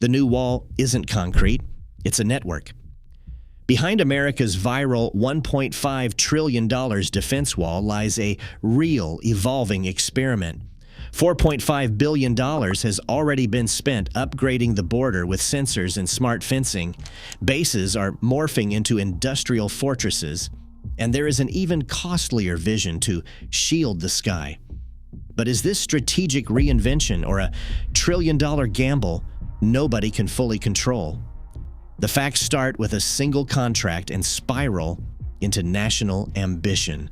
The new wall isn't concrete, it's a network. Behind America's viral $1.5 trillion defense wall lies a real, evolving experiment. $4.5 billion has already been spent upgrading the border with sensors and smart fencing. Bases are morphing into industrial fortresses, and there is an even costlier vision to shield the sky. But is this strategic reinvention or a trillion-dollar gamble nobody can fully control? The facts start with a single contract and spiral into national ambition.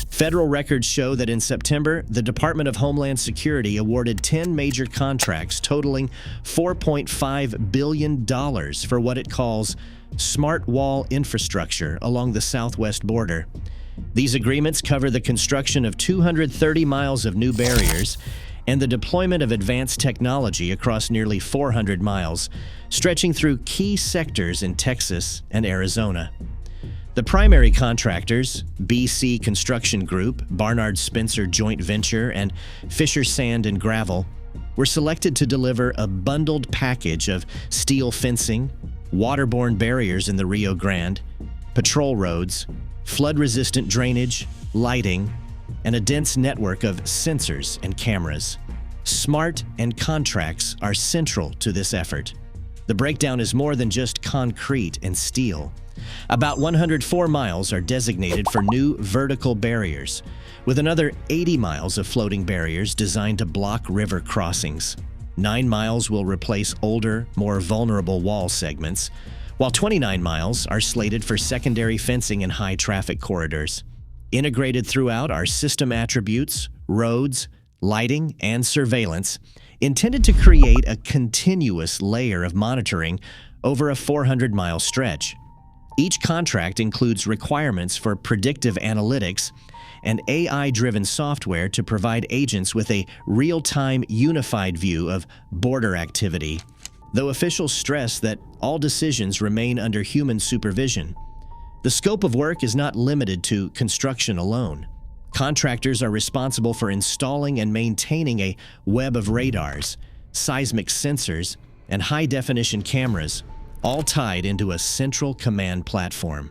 Federal records show that in September, the Department of Homeland Security awarded 10 major contracts totaling $4.5 billion for what it calls smart wall infrastructure along the southwest border. These agreements cover the construction of 230 miles of new barriers and the deployment of advanced technology across nearly 400 miles, stretching through key sectors in Texas and Arizona. The primary contractors, BC Construction Group, Barnard Spencer Joint Venture, and Fisher Sand and Gravel, were selected to deliver a bundled package of steel fencing, waterborne barriers in the Rio Grande, patrol roads, flood-resistant drainage, lighting, and a dense network of sensors and cameras. SMART and contracts are central to this effort. The breakdown is more than just concrete and steel. About 104 miles are designated for new vertical barriers, with another 80 miles of floating barriers designed to block river crossings. 9 miles will replace older, more vulnerable wall segments, while 29 miles are slated for secondary fencing in high-traffic corridors. Integrated throughout are system attributes, roads, lighting, and surveillance, intended to create a continuous layer of monitoring over a 400-mile stretch. Each contract includes requirements for predictive analytics and AI-driven software to provide agents with a real-time unified view of border activity, though officials stress that all decisions remain under human supervision. The scope of work is not limited to construction alone. Contractors are responsible for installing and maintaining a web of radars, seismic sensors, and high-definition cameras, all tied into a central command platform.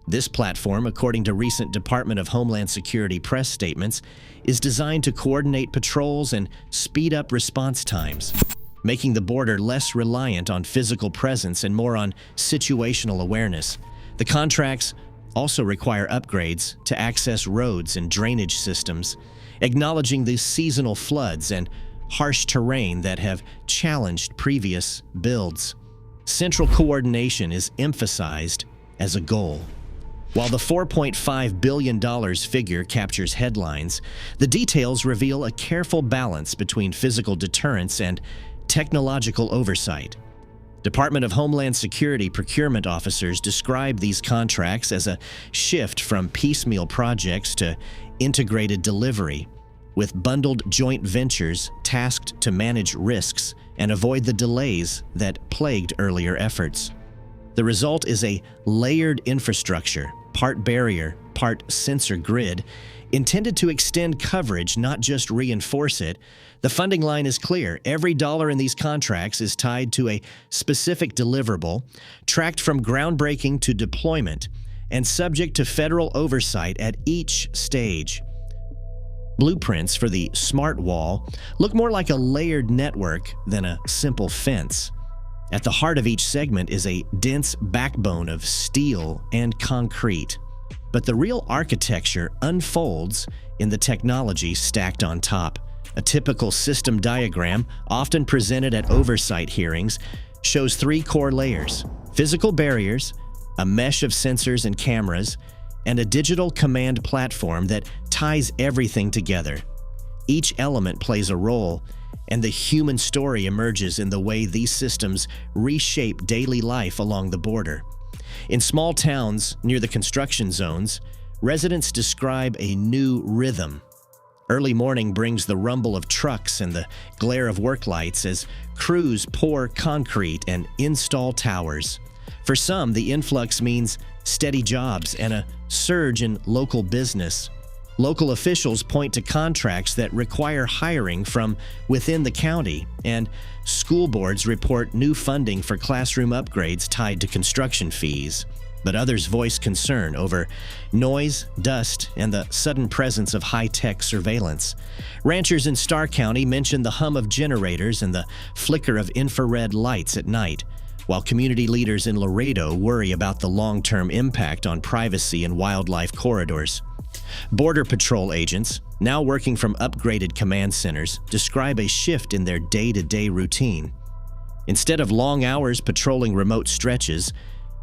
This platform, according to recent Department of Homeland Security press statements, is designed to coordinate patrols and speed up response times, making the border less reliant on physical presence and more on situational awareness. The contracts also require upgrades to access roads and drainage systems, acknowledging the seasonal floods and harsh terrain that have challenged previous builds. Central coordination is emphasized as a goal. While the $4.5 billion figure captures headlines, the details reveal a careful balance between physical deterrence and technological oversight. Department of Homeland Security procurement officers describe these contracts as a shift from piecemeal projects to integrated delivery, with bundled joint ventures tasked to manage risks and avoid the delays that plagued earlier efforts. The result is a layered infrastructure, part barrier, part sensor grid, intended to extend coverage, not just reinforce it. The funding line is clear. Every dollar in these contracts is tied to a specific deliverable, tracked from groundbreaking to deployment, and subject to federal oversight at each stage. Blueprints for the smart wall look more like a layered network than a simple fence. At the heart of each segment is a dense backbone of steel and concrete, but the real architecture unfolds in the technology stacked on top. A typical system diagram, often presented at oversight hearings, shows 3 core layers: physical barriers, a mesh of sensors and cameras, and a digital command platform that ties everything together. Each element plays a role, and the human story emerges in the way these systems reshape daily life along the border. In small towns near the construction zones, residents describe a new rhythm. Early morning brings the rumble of trucks and the glare of work lights as crews pour concrete and install towers. For some, the influx means steady jobs and a surge in local business. Local officials point to contracts that require hiring from within the county, and school boards report new funding for classroom upgrades tied to construction fees. But others voice concern over noise, dust, and the sudden presence of high-tech surveillance. Ranchers in Starr County mention the hum of generators and the flicker of infrared lights at night, while community leaders in Laredo worry about the long-term impact on privacy and wildlife corridors. Border Patrol agents, now working from upgraded command centers, describe a shift in their day-to-day routine. Instead of long hours patrolling remote stretches,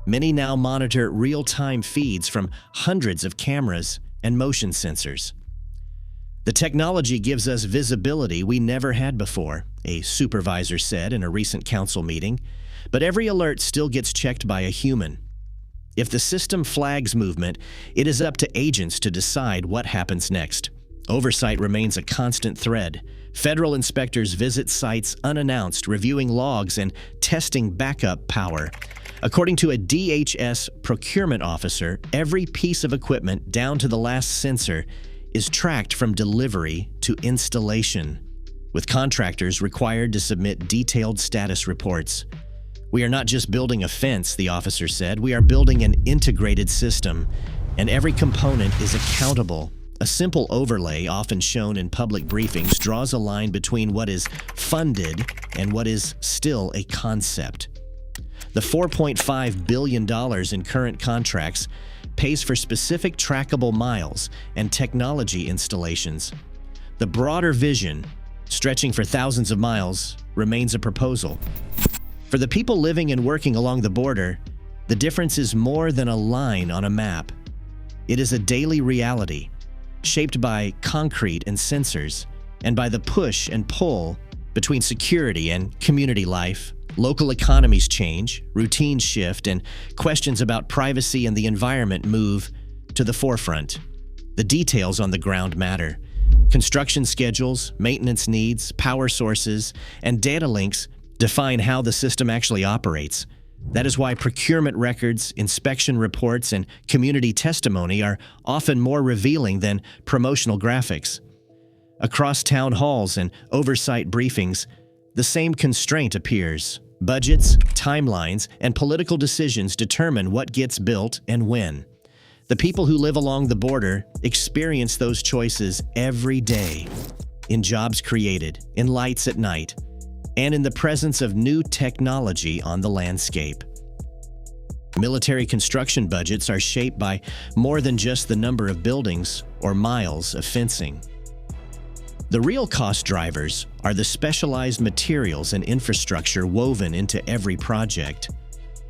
many now monitor real-time feeds from hundreds of cameras and motion sensors. The technology gives us visibility we never had before, a supervisor said in a recent council meeting, but every alert still gets checked by a human. If the system flags movement, it is up to agents to decide what happens next. Oversight remains a constant thread. Federal inspectors visit sites unannounced, reviewing logs and testing backup power. According to a DHS procurement officer, every piece of equipment down to the last sensor is tracked from delivery to installation, with contractors required to submit detailed status reports. "We are not just building a fence," the officer said. "We are building an integrated system, and every component is accountable." A simple overlay, often shown in public briefings, draws a line between what is funded and what is still a concept. The $4.5 billion in current contracts pays for specific trackable miles and technology installations. The broader vision, stretching for thousands of miles, remains a proposal. For the people living and working along the border, the difference is more than a line on a map. It is a daily reality, shaped by concrete and sensors, and by the push and pull between security and community life. Local economies change, routines shift, and questions about privacy and the environment move to the forefront. The details on the ground matter. Construction schedules, maintenance needs, power sources, and data links define how the system actually operates. That is why procurement records, inspection reports, and community testimony are often more revealing than promotional graphics. Across town halls and oversight briefings, the same constraint appears. Budgets, timelines, and political decisions determine what gets built and when. The people who live along the border experience those choices every day, in jobs created, in lights at night, and in the presence of new technology on the landscape. Military construction budgets are shaped by more than just the number of buildings or miles of fencing. The real cost drivers are the specialized materials and infrastructure woven into every project.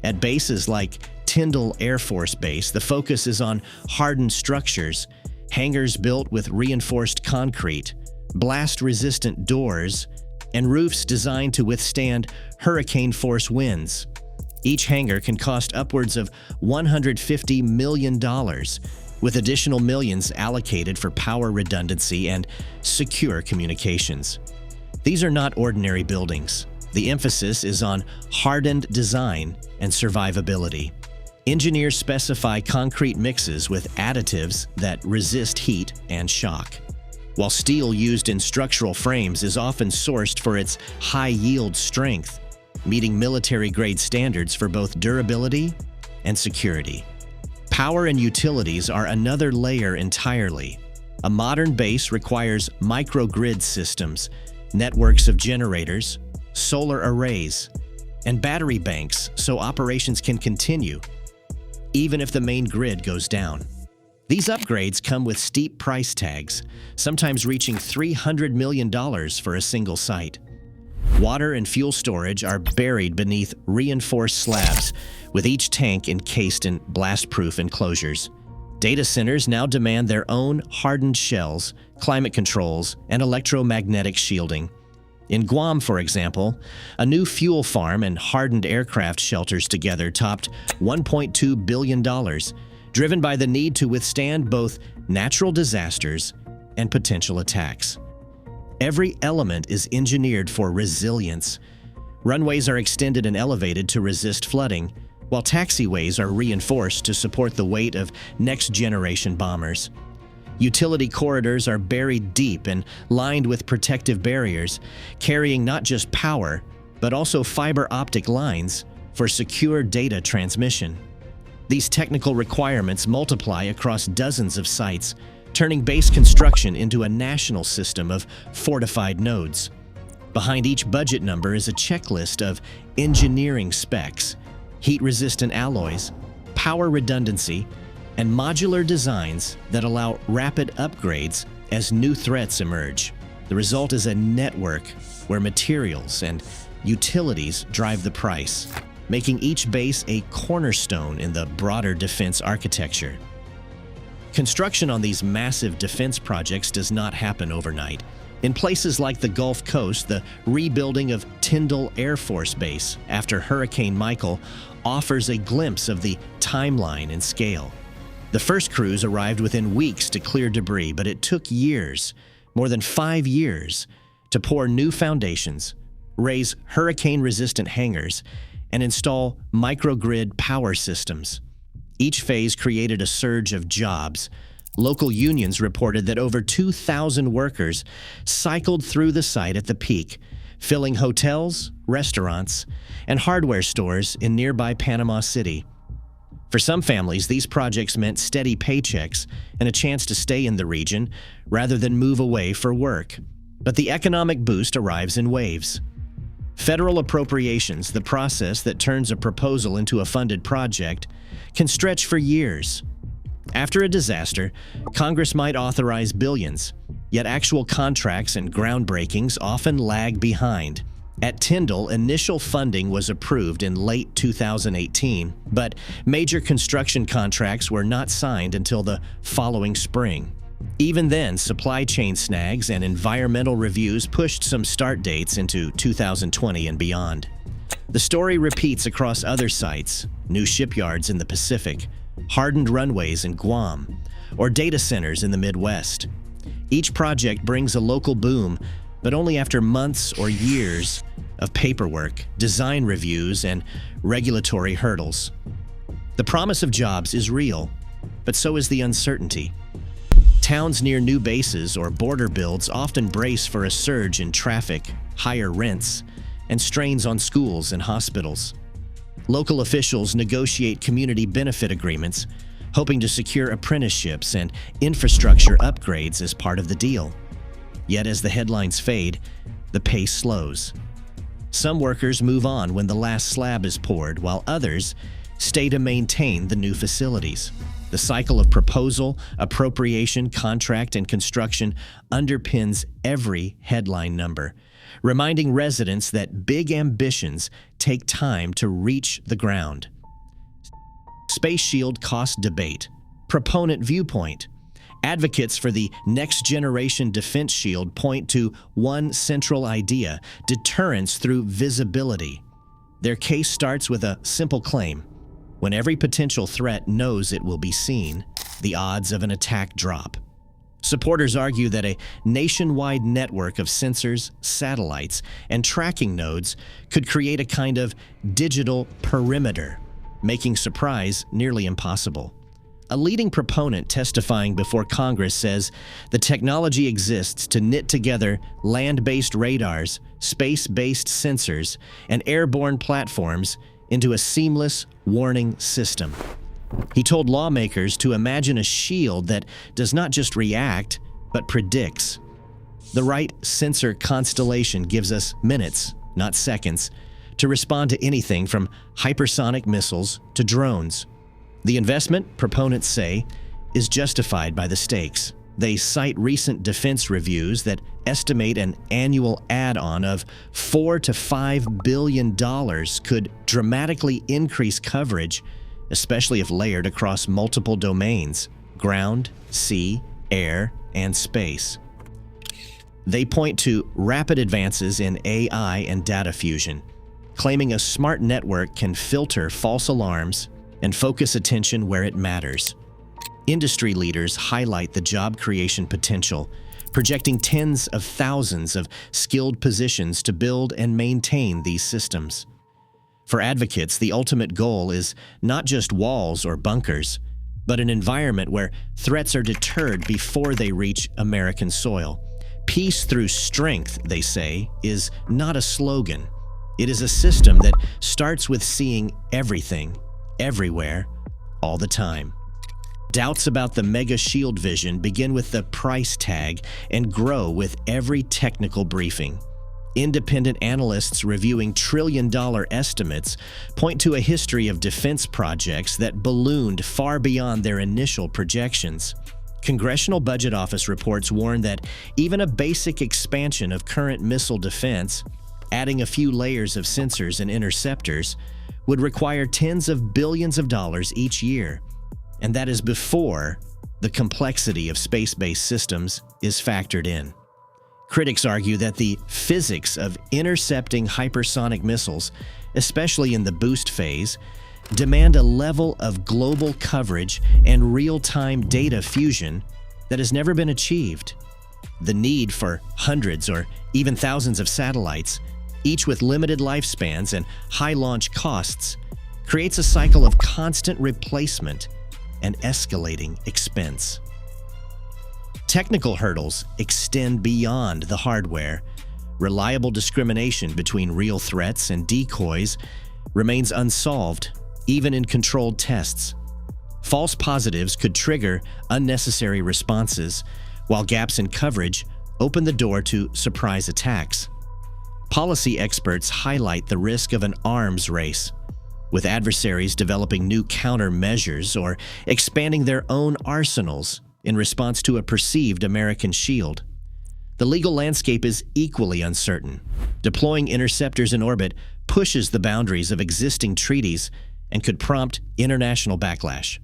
At bases like Tyndall Air Force Base, the focus is on hardened structures, hangars built with reinforced concrete, blast-resistant doors, and roofs designed to withstand hurricane-force winds. Each hangar can cost upwards of $150 million, with additional millions allocated for power redundancy and secure communications. These are not ordinary buildings. The emphasis is on hardened design and survivability. Engineers specify concrete mixes with additives that resist heat and shock, while steel used in structural frames is often sourced for its high-yield strength, meeting military-grade standards for both durability and security. Power and utilities are another layer entirely. A modern base requires microgrid systems, networks of generators, solar arrays, and battery banks so operations can continue, even if the main grid goes down. These upgrades come with steep price tags, sometimes reaching $300 million for a single site. Water and fuel storage are buried beneath reinforced slabs, with each tank encased in blast-proof enclosures. Data centers now demand their own hardened shells, climate controls, and electromagnetic shielding. In Guam, for example, a new fuel farm and hardened aircraft shelters together topped $1.2 billion, driven by the need to withstand both natural disasters and potential attacks. Every element is engineered for resilience. Runways are extended and elevated to resist flooding, while taxiways are reinforced to support the weight of next-generation bombers. Utility corridors are buried deep and lined with protective barriers, carrying not just power, but also fiber optic lines for secure data transmission. These technical requirements multiply across dozens of sites, turning base construction into a national system of fortified nodes. Behind each budget number is a checklist of engineering specs, heat-resistant alloys, power redundancy, and modular designs that allow rapid upgrades as new threats emerge. The result is a network where materials and utilities drive the price, making each base a cornerstone in the broader defense architecture. Construction on these massive defense projects does not happen overnight. In places like the Gulf Coast, the rebuilding of Tyndall Air Force Base after Hurricane Michael offers a glimpse of the timeline and scale. The first crews arrived within weeks to clear debris, but it took years, more than 5 years, to pour new foundations, raise hurricane-resistant hangars, and install microgrid power systems. Each phase created a surge of jobs. Local unions reported that over 2,000 workers cycled through the site at the peak, filling hotels, restaurants, and hardware stores in nearby Panama City. For some families, these projects meant steady paychecks and a chance to stay in the region rather than move away for work. But the economic boost arrives in waves. Federal appropriations, the process that turns a proposal into a funded project, can stretch for years. After a disaster, Congress might authorize billions, yet actual contracts and groundbreakings often lag behind. At Tyndall, initial funding was approved in late 2018, but major construction contracts were not signed until the following spring. Even then, supply chain snags and environmental reviews pushed some start dates into 2020 and beyond. The story repeats across other sites: new shipyards in the Pacific, hardened runways in Guam, or data centers in the Midwest. Each project brings a local boom, but only after months or years of paperwork, design reviews, and regulatory hurdles. The promise of jobs is real, but so is the uncertainty. Towns near new bases or border builds often brace for a surge in traffic, higher rents, and strains on schools and hospitals. Local officials negotiate community benefit agreements, hoping to secure apprenticeships and infrastructure upgrades as part of the deal. Yet as the headlines fade, the pace slows. Some workers move on when the last slab is poured, while others stay to maintain the new facilities. The cycle of proposal, appropriation, contract, and construction underpins every headline number, reminding residents that big ambitions take time to reach the ground. Space Shield cost debate. Proponent viewpoint. Advocates for the next-generation defense shield point to one central idea: deterrence through visibility. Their case starts with a simple claim: when every potential threat knows it will be seen, the odds of an attack drop. Supporters argue that a nationwide network of sensors, satellites, and tracking nodes could create a kind of digital perimeter, making surprise nearly impossible. A leading proponent testifying before Congress says the technology exists to knit together land-based radars, space-based sensors, and airborne platforms into a seamless warning system. He told lawmakers to imagine a shield that does not just react, but predicts. The right sensor constellation gives us minutes, not seconds, to respond to anything from hypersonic missiles to drones. The investment, proponents say, is justified by the stakes. They cite recent defense reviews that estimate an annual add-on of $4 to $5 billion could dramatically increase coverage, especially if layered across multiple domains: ground, sea, air, and space. They point to rapid advances in AI and data fusion, claiming a smart network can filter false alarms and focus attention where it matters. Industry leaders highlight the job creation potential, projecting tens of thousands of skilled positions to build and maintain these systems. For advocates, the ultimate goal is not just walls or bunkers, but an environment where threats are deterred before they reach American soil. Peace through strength, they say, is not a slogan. It is a system that starts with seeing everything, everywhere, all the time. Doubts about the mega shield vision begin with the price tag and grow with every technical briefing. Independent analysts reviewing trillion-dollar estimates point to a history of defense projects that ballooned far beyond their initial projections. Congressional Budget Office reports warn that even a basic expansion of current missile defense, adding a few layers of sensors and interceptors, would require tens of billions of dollars each year. And that is before the complexity of space-based systems is factored in. Critics argue that the physics of intercepting hypersonic missiles, especially in the boost phase, demand a level of global coverage and real-time data fusion that has never been achieved. The need for hundreds or even thousands of satellites, each with limited lifespans and high launch costs, creates a cycle of constant replacement and escalating expense. Technical hurdles extend beyond the hardware. Reliable discrimination between real threats and decoys remains unsolved, even in controlled tests. False positives could trigger unnecessary responses, while gaps in coverage open the door to surprise attacks. Policy experts highlight the risk of an arms race, with adversaries developing new countermeasures or expanding their own arsenals in response to a perceived American shield. The legal landscape is equally uncertain. Deploying interceptors in orbit pushes the boundaries of existing treaties and could prompt international backlash.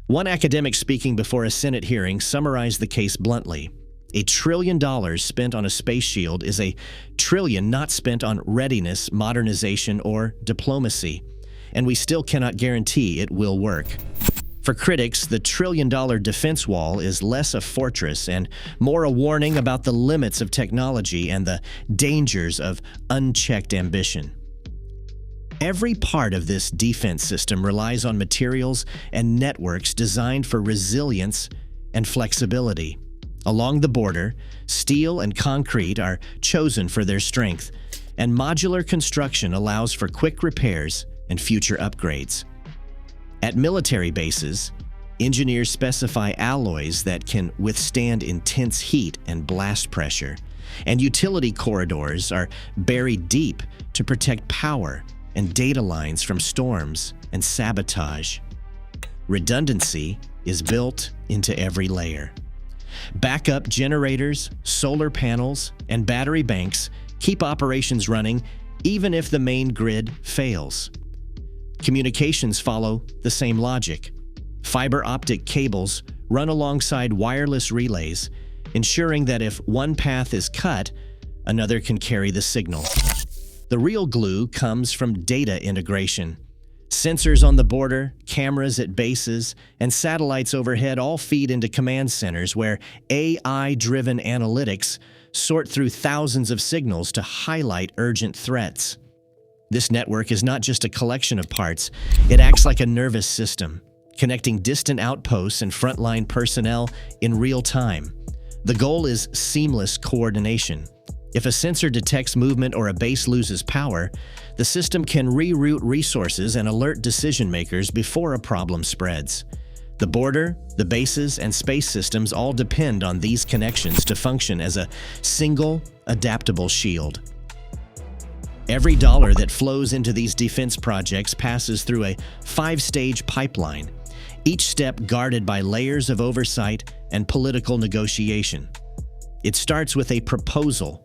One academic speaking before a Senate hearing summarized the case bluntly. $1 trillion spent on a space shield is $1 trillion not spent on readiness, modernization, or diplomacy, and we still cannot guarantee it will work. For critics, the $1 trillion defense wall is less a fortress and more a warning about the limits of technology and the dangers of unchecked ambition. Every part of this defense system relies on materials and networks designed for resilience and flexibility. Along the border, steel and concrete are chosen for their strength, and modular construction allows for quick repairs and future upgrades. At military bases, engineers specify alloys that can withstand intense heat and blast pressure, and utility corridors are buried deep to protect power and data lines from storms and sabotage. Redundancy is built into every layer. Backup generators, solar panels, and battery banks keep operations running even if the main grid fails. Communications follow the same logic. Fiber optic cables run alongside wireless relays, ensuring that if one path is cut, another can carry the signal. The real glue comes from data integration. Sensors on the border, cameras at bases, and satellites overhead all feed into command centers where AI-driven analytics sort through thousands of signals to highlight urgent threats. This network is not just a collection of parts, it acts like a nervous system, connecting distant outposts and frontline personnel in real time. The goal is seamless coordination. If a sensor detects movement or a base loses power, the system can reroute resources and alert decision-makers before a problem spreads. The border, the bases, and space systems all depend on these connections to function as a single, adaptable shield. Every dollar that flows into these defense projects passes through a 5-stage pipeline, each step guarded by layers of oversight and political negotiation. It starts with a proposal,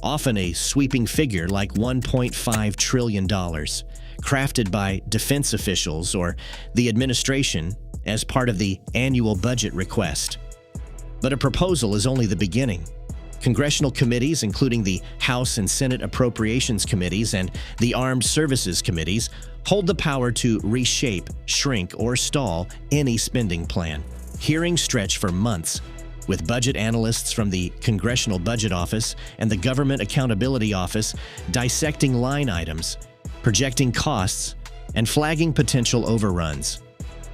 often a sweeping figure like $1.5 trillion, crafted by defense officials or the administration as part of the annual budget request. But a proposal is only the beginning. Congressional committees, including the House and Senate Appropriations Committees and the Armed Services Committees, hold the power to reshape, shrink, or stall any spending plan. Hearings stretch for months, with budget analysts from the Congressional Budget Office and the Government Accountability Office dissecting line items, projecting costs, and flagging potential overruns.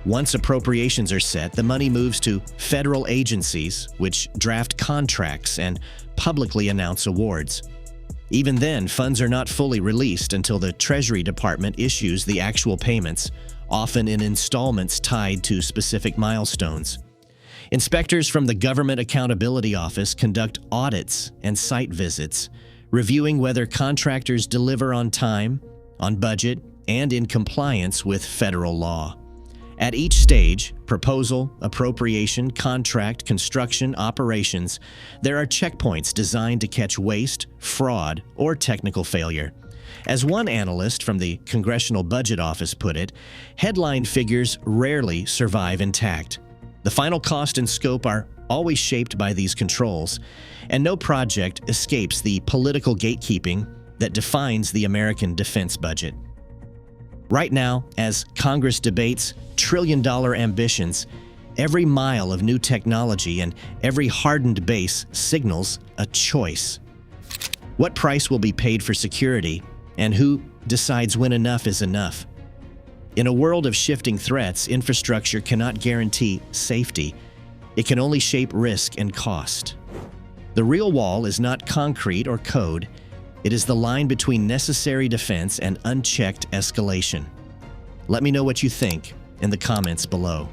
Once appropriations are set, the money moves to federal agencies, which draft contracts and publicly announce awards. Even then, funds are not fully released until the Treasury Department issues the actual payments, often in installments tied to specific milestones. Inspectors from the Government Accountability Office conduct audits and site visits, reviewing whether contractors deliver on time, on budget, and in compliance with federal law. At each stage, proposal, appropriation, contract, construction, operations, there are checkpoints designed to catch waste, fraud, or technical failure. As one analyst from the Congressional Budget Office put it, headline figures rarely survive intact. The final cost and scope are always shaped by these controls, and no project escapes the political gatekeeping that defines the American defense budget. Right now, as Congress debates trillion-dollar ambitions, every mile of new technology and every hardened base signals a choice. What price will be paid for security, and who decides when enough is enough? In a world of shifting threats, infrastructure cannot guarantee safety. It can only shape risk and cost. The real wall is not concrete or code. It is the line between necessary defense and unchecked escalation. Let me know what you think in the comments below.